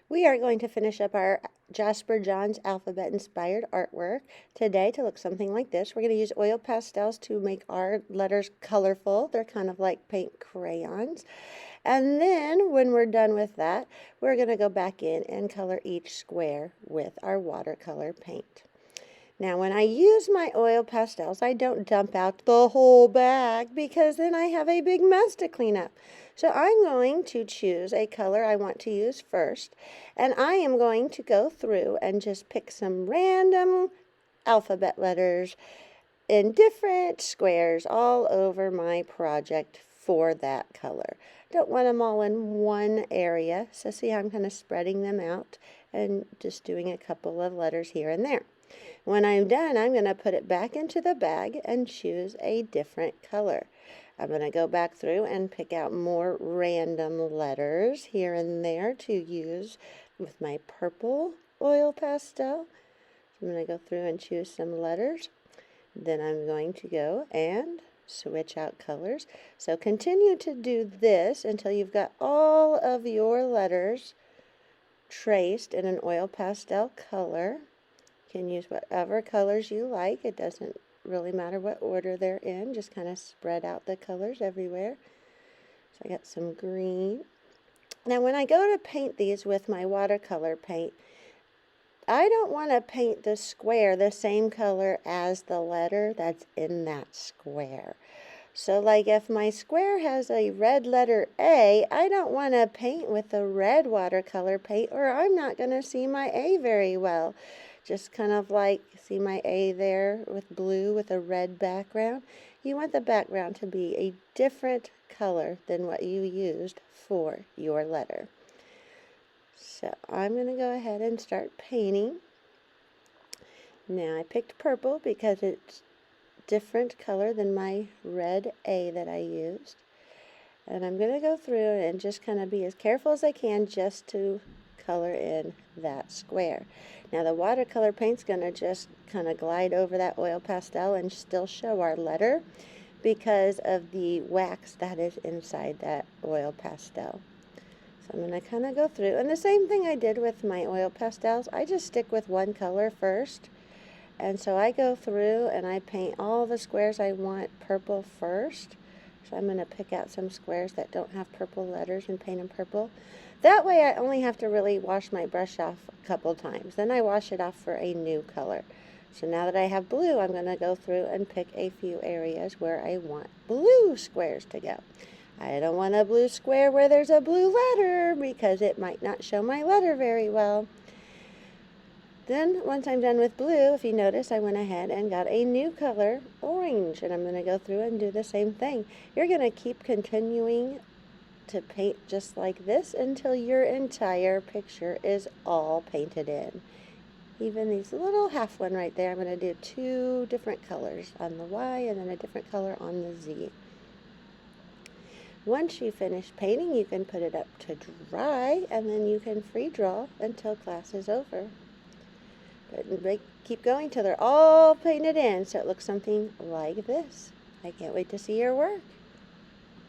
We are going to finish up our Jasper Johns alphabet-inspired artwork today to look something like this. We're going to use oil pastels to make our letters colorful. They're kind of like paint crayons. And then when we're done with that, we're going to go back in and color each square with our watercolor paint. Now, when I use my oil pastels, I don't dump out the whole bag because then I have a big mess to clean up. So I'm going to choose a color I want to use first, and I am going to go through and just pick some random alphabet letters in different squares all over my project for that color. Don't want them all in one area, so see how I'm kind of spreading them out and just doing a couple of letters here and there. When I'm done, I'm going to put it back into the bag and choose a different color. I'm going to go back through and pick out more random letters here and there to use with my purple oil pastel. I'm going to go through and choose some letters. Then I'm going to go and switch out colors. So continue to do this until you've got all of your letters traced in an oil pastel color. You can use whatever colors you like. It doesn't really matter what order they're in. Just kind of spread out the colors everywhere. So I got some green. Now when I go to paint these with my watercolor paint, I don't want to paint the square the same color as the letter that's in that square. So like if my square has a red letter A, I don't want to paint with the red watercolor paint or I'm not going to see my A very well. Just kind of like, see my A there with blue with a red background? You want the background to be a different color than what you used for your letter. So I'm going to go ahead and start painting. Now I picked purple because it's different color than my red A that I used. And I'm going to go through and just kind of be as careful as I can just to color in that square. Now the watercolor paint's going to just kind of glide over that oil pastel and still show our letter because of the wax that is inside that oil pastel. So I'm going to kind of go through, and the same thing I did with my oil pastels, I just stick with one color first. And so I go through and I paint all the squares I want purple first. So I'm going to pick out some squares that don't have purple letters and paint them purple. That way I only have to really wash my brush off a couple times. Then I wash it off for a new color. So now that I have blue, I'm going to go through and pick a few areas where I want blue squares to go. I don't want a blue square where there's a blue letter because it might not show my letter very well. Then, once I'm done with blue, if you notice, I went ahead and got a new color, orange, and I'm going to go through and do the same thing. You're going to keep continuing to paint just like this until your entire picture is all painted in. Even these little half one right there, I'm going to do two different colors on the Y and then a different color on the Z. Once you finish painting, you can put it up to dry, and then you can free draw until class is over. But keep going till they're all painted in so it looks something like this. I can't wait to see your work.